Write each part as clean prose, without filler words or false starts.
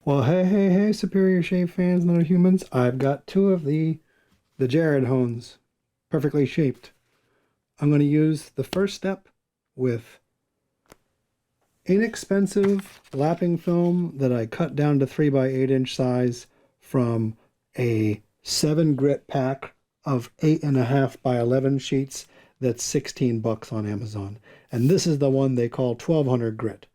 Well, hey, Superior Shave fans and other humans. I've got two of the Jarrod hones, perfectly shaped. I'm going to use the first step with inexpensive lapping film that I cut down to 3 by 8 inch size from a 7 grit pack of 8.5 by 11 sheets. That's $16 on Amazon. And this is the one they call 1200 grit,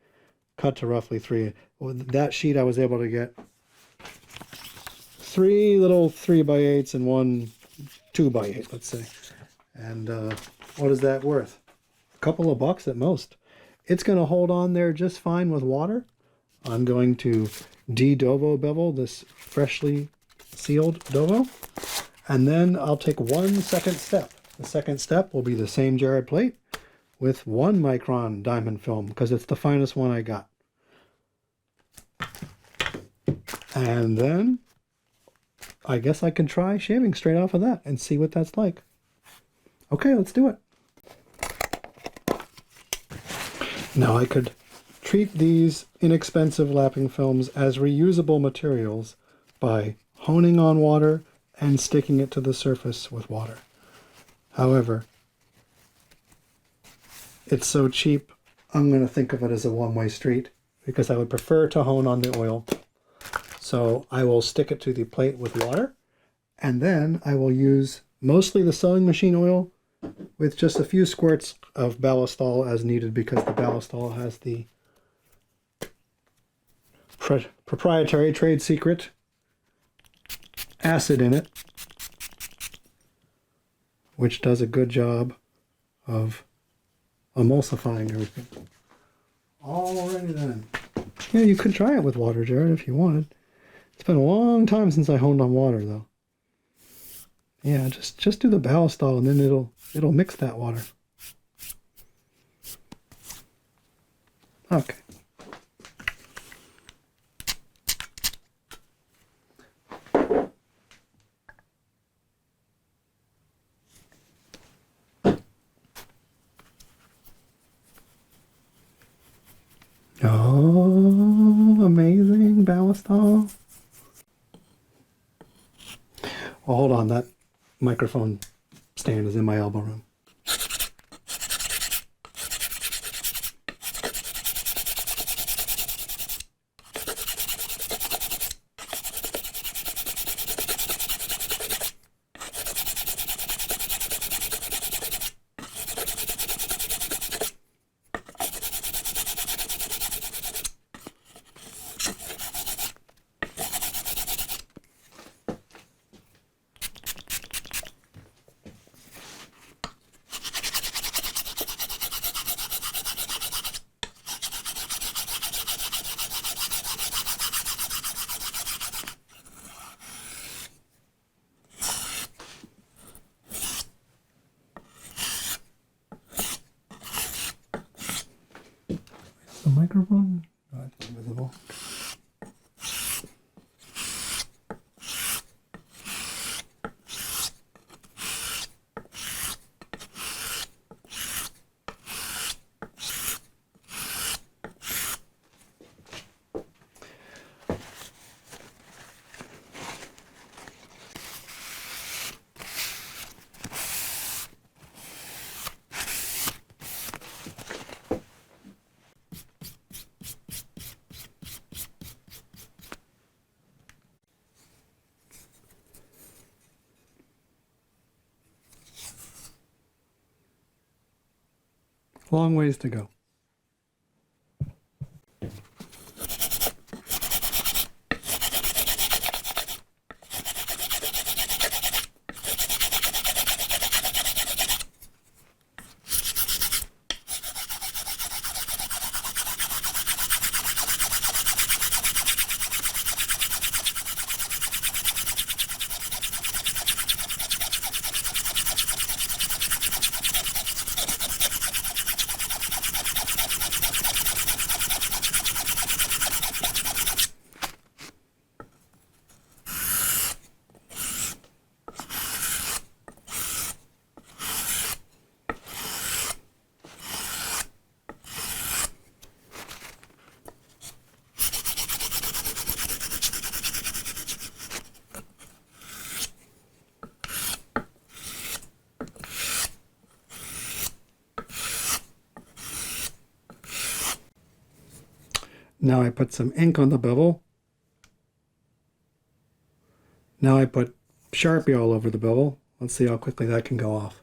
cut to roughly 3. With that sheet, I was able to get 3 little 3 by 8s and one 2 by 8, let's say. And what is that worth? A couple of bucks at most. It's going to hold on there just fine with water. I'm going to de-Dovo bevel this freshly sealed Dovo. And then I'll take one second step. The second step will be the same Jarrod plate with 1 micron diamond film because it's the finest one I got. And then I guess I can try shaving straight off of that and see what that's like. Okay, let's do it. Now I could treat these inexpensive lapping films as reusable materials by honing on water and sticking it to the surface with water. However, it's so cheap, I'm going to think of it as a one-way street because I would prefer to hone on the oil. So I will stick it to the plate with water, and then I will use mostly the sewing machine oil with just a few squirts of ballistol as needed because the ballistol has the proprietary trade secret acid in it, which does a good job of emulsifying everything. Alrighty then. Yeah, you could try it with water, Jarrod, if you wanted. It's been a long time since I honed on water, though. Yeah, just do the ballistol, and then it'll mix that water. Okay. Oh, amazing ballistol. Well, hold on, that microphone stand is in my elbow room. The microphone? Oh, it's invisible. Long ways to go. Now I put some ink on the bevel. Now I put Sharpie all over the bevel. Let's see how quickly that can go off.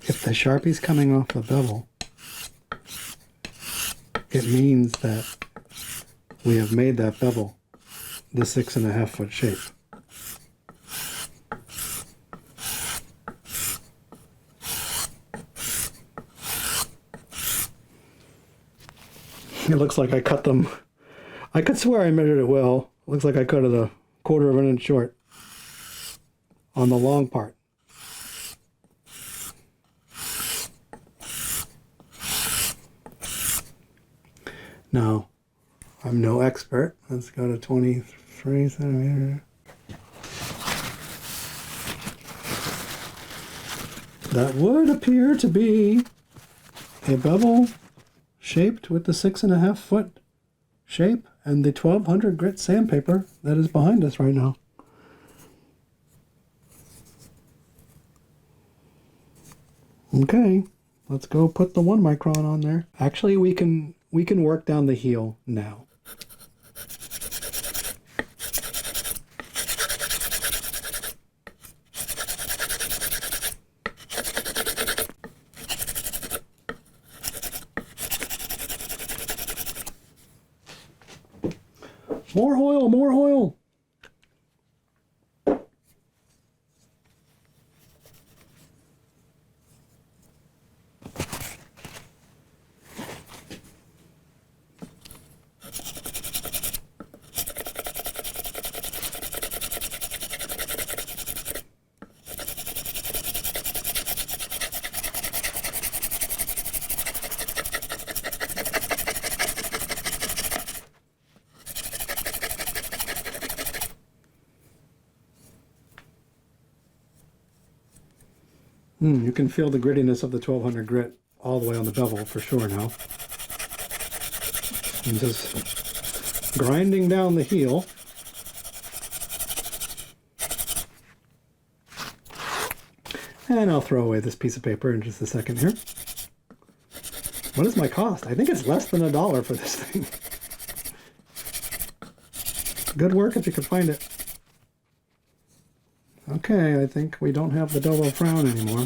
If the Sharpie's coming off the bevel, it means that we have made that bevel the 6.5 foot shape. It looks like I cut them. I could swear I measured it well. It looks like I cut it a 1/4 of an inch short on the long part. Now, I'm no expert. Let's go to 23 centimeters. That would appear to be a bevel shaped with the 6.5 foot shape and the 1200 grit sandpaper that is behind us right now. Okay, let's go put the 1 micron on there. Actually, we can work down the heel now. More oil, more oil. You can feel the grittiness of the 1200 grit all the way on the bevel for sure now. I'm just grinding down the heel. And I'll throw away this piece of paper in just a second here. What is my cost? I think it's less than $1 for this thing. Good work if you could find it. Okay, I think we don't have the Bevel frown anymore.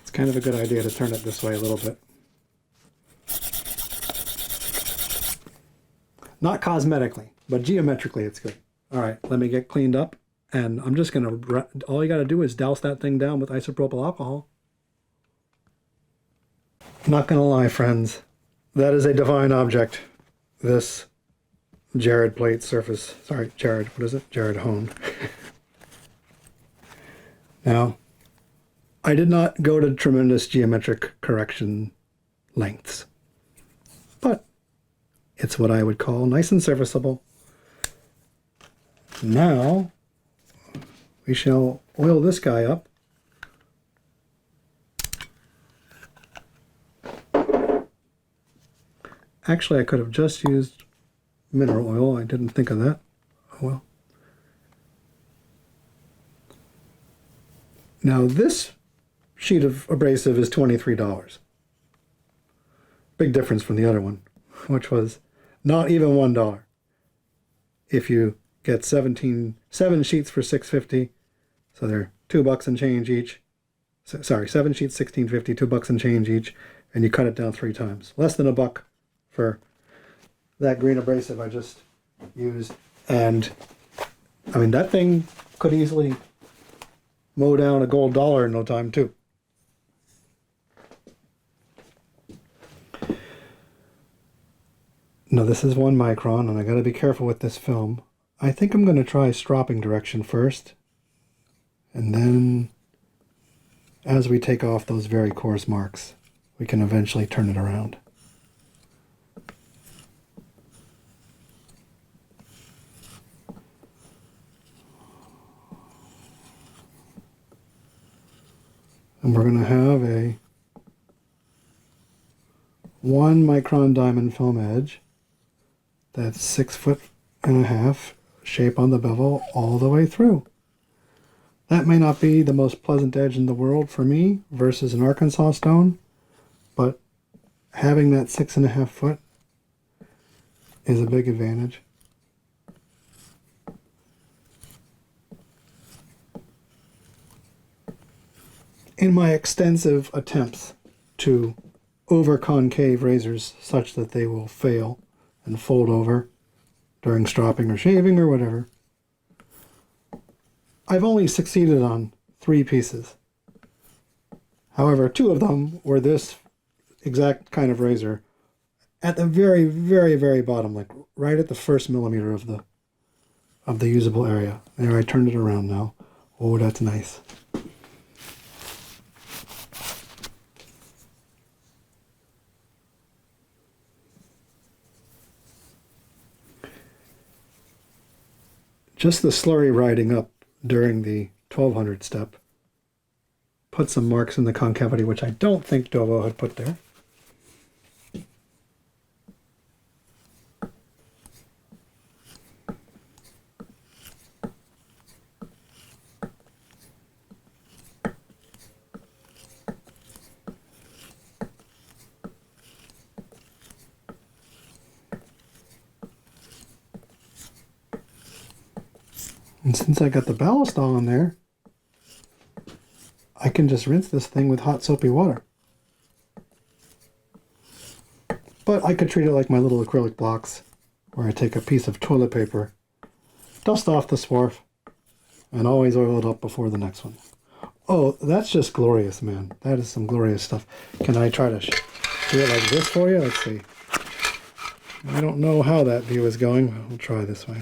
It's kind of a good idea to turn it this way a little bit. Not cosmetically, but geometrically it's good. All right, let me get cleaned up, and I'm just gonna, all you gotta do is douse that thing down with isopropyl alcohol. Not gonna lie, friends, that is a divine object. This Jarrod plate surface, sorry, Jarrod, what is it? Jarrod hone. Now, I did not go to tremendous geometric correction lengths, but it's what I would call nice and serviceable. Now, we shall oil this guy up. Actually, I could have just used mineral oil. I didn't think of that. Oh well. Now this sheet of abrasive is $23. Big difference from the other one, which was not even $1. If you get 7 sheets for $6.50, so they're $2 and change each. Sorry, 7 sheets, $16.50, $2 and change each, and you cut it down 3 times. Less than $1 for that green abrasive I just used. And I mean, that thing could easily mow down a gold dollar in no time too. Now this is 1 micron, and I gotta be careful with this film. I think I'm gonna try stropping direction first, and then as we take off those very coarse marks, we can eventually turn it around. And we're going to have a 1 micron diamond film edge that's 6.5 shape on the bevel all the way through. That may not be the most pleasant edge in the world for me versus an Arkansas stone, but having that 6.5 foot is a big advantage. In my extensive attempts to over-concave razors such that they will fail and fold over during stropping or shaving or whatever, I've only succeeded on 3 pieces. However, 2 of them were this exact kind of razor at the very, very, very bottom, like right at the first millimeter of the usable area. There, I turned it around now. Oh, that's nice. Just the slurry riding up during the 1200 step put some marks in the concavity, which I don't think Dovo had put there. And since I got the ballast on there, I can just rinse this thing with hot soapy water. But I could treat it like my little acrylic blocks, where I take a piece of toilet paper, dust off the swarf, and always oil it up before the next one. Oh, that's just glorious, man. That is some glorious stuff. Can I try to do it like this for you? Let's see. I don't know how that view is going. I'll try this way.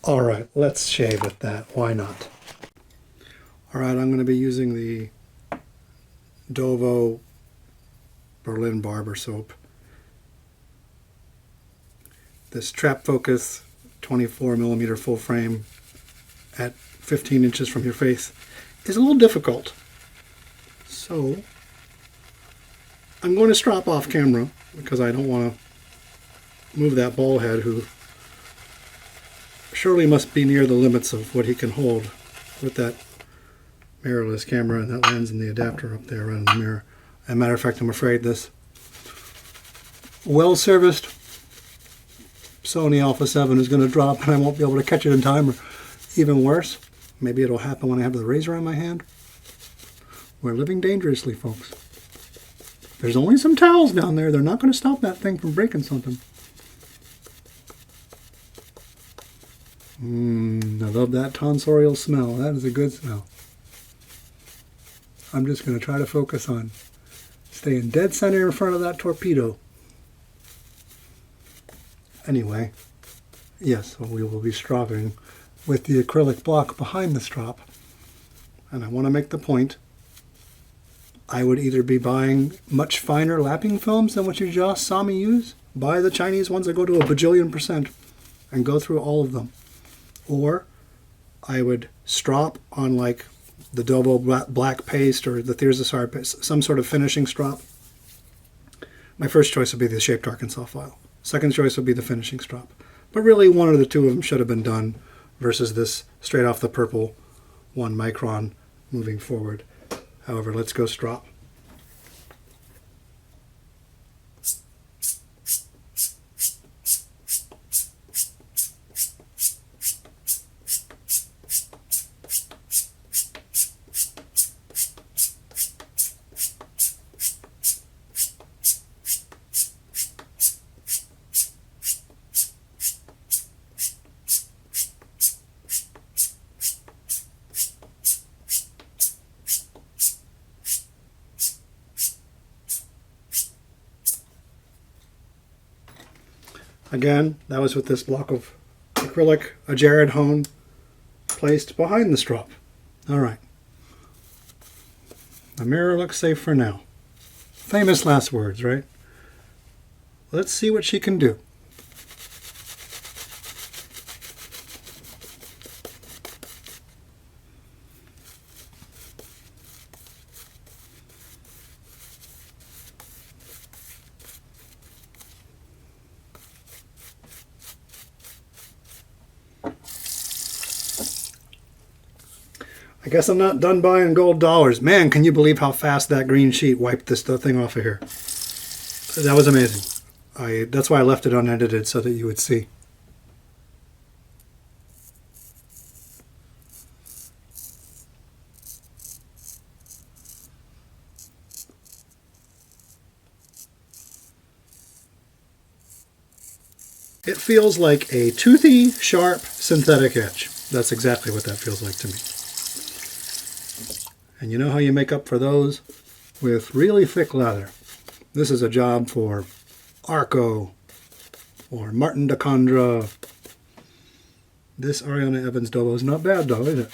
All right, let's shave at that. Why not? All right, I'm going to be using the Dovo Berlin Barber Soap. This Trap Focus 24mm full frame at 15 inches from your face is a little difficult. So I'm going to strop off camera because I don't want to move that ball head, who surely must be near the limits of what he can hold with that mirrorless camera and that lens and the adapter up there right in the mirror. As a matter of fact, I'm afraid this well-serviced Sony Alpha 7 is going to drop and I won't be able to catch it in time, or even worse, maybe it'll happen when I have the razor in my hand. We're living dangerously, folks. There's only some towels down there. They're not going to stop that thing from breaking something. I love that tonsorial smell. That is a good smell. I'm just going to try to focus on staying dead center in front of that torpedo. Anyway, yes, we will be stropping with the acrylic block behind the strop. And I want to make the point, I would either be buying much finer lapping films than what you just saw me use, buy the Chinese ones that go to a bajillion% and go through all of them. Or I would strop on like the Dovo black paste or the Thirsasar paste, some sort of finishing strop. My first choice would be the Shaped Arkansas file. Second choice would be the finishing strop. But really one of the 2 of them should have been done versus this straight off the purple 1 micron moving forward. However, let's go strop. Again, that was with this block of acrylic, a Jarrod hone placed behind the strop. All right. The mirror looks safe for now. Famous last words, right? Let's see what she can do. I guess I'm not done buying gold dollars. Man, can you believe how fast that green sheet wiped this thing off of here? That was amazing. That's why I left it unedited, so that you would see. It feels like a toothy, sharp, synthetic edge. That's exactly what that feels like to me. And you know how you make up for those? With really thick leather. This is a job for Arco or Martin de Condra. This Ariana Evans Dovo is not bad though, is it?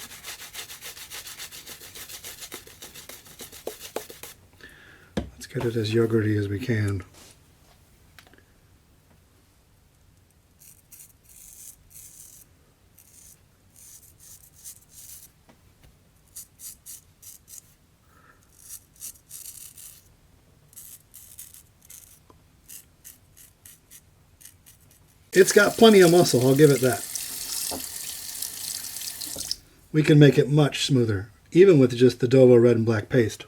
Let's get it as yogurty as we can. It's got plenty of muscle, I'll give it that. We can make it much smoother, even with just the Dovo red and black paste.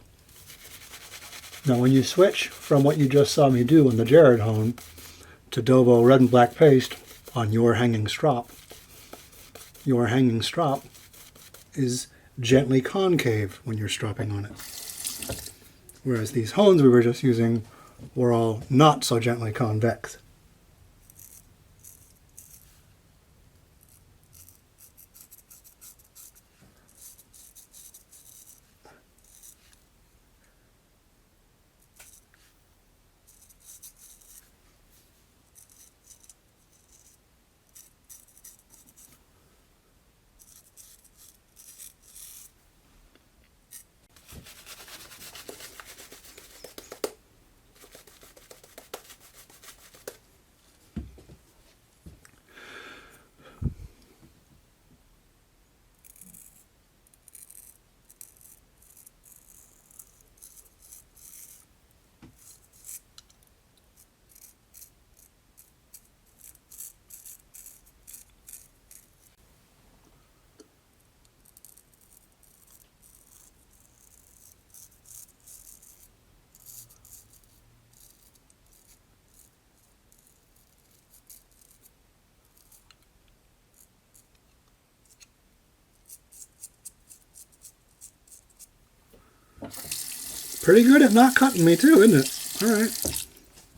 Now when you switch from what you just saw me do in the Jarrod hone to Dovo red and black paste on your hanging strop is gently concave when you're stropping on it. Whereas these hones we were just using were all not so gently convex. Pretty good at not cutting me too, isn't it? All right,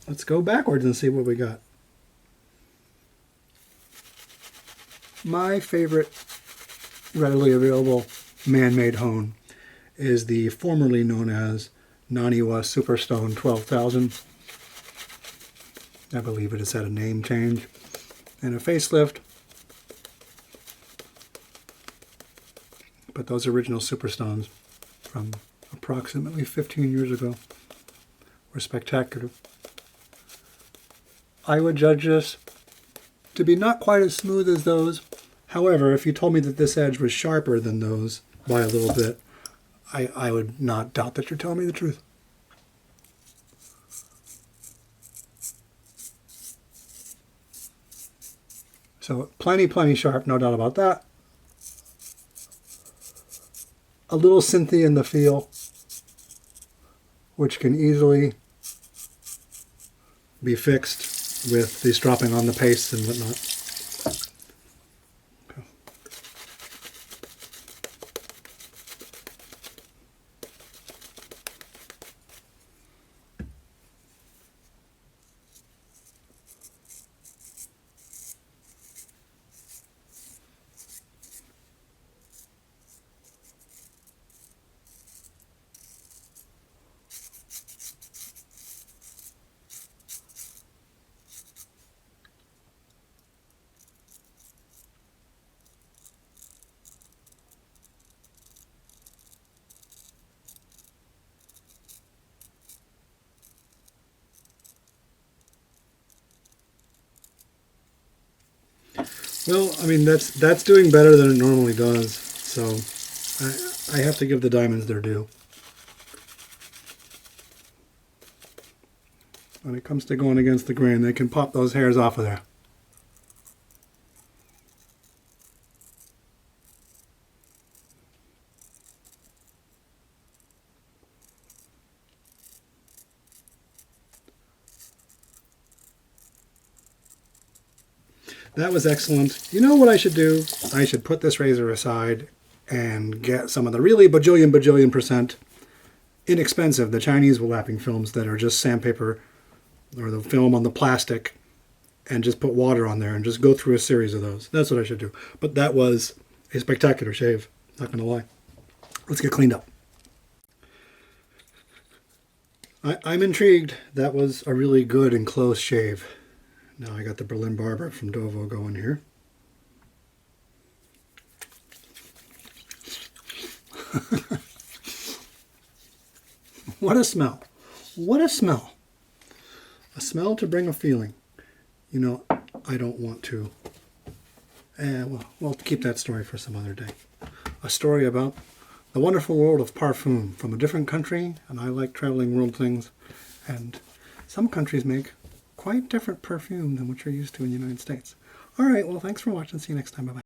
let's go backwards and see what we got. My favorite readily available man-made hone is the formerly known as Naniwa Superstone 12,000. I believe it has had a name change and a facelift. But those original Superstones from approximately 15 years ago were spectacular. I would judge this to be not quite as smooth as those. However, if you told me that this edge was sharper than those by a little bit, I would not doubt that you're telling me the truth. So plenty sharp, no doubt about that. A little synthy in the feel, which can easily be fixed with the stropping on the paste and whatnot. Well, I mean, that's doing better than it normally does. So I have to give the diamonds their due. When it comes to going against the grain, they can pop those hairs off of there. That was excellent. You know what I should do? I should put this razor aside and get some of the really bajillion percent inexpensive, the Chinese lapping films that are just sandpaper or the film on the plastic, and just put water on there and just go through a series of those. That's what I should do. But that was a spectacular shave, not gonna lie. Let's get cleaned up. I'm intrigued. That was a really good and close shave. Now I got the Berlin Barber from Dovo going here. What a smell. What a smell. A smell to bring a feeling. You know, I don't want to. Well, we'll keep that story for some other day. A story about the wonderful world of parfum from a different country, and I like traveling world things. And some countries make quite different perfume than what you're used to in the United States. All right, well, thanks for watching. See you next time. Bye-bye.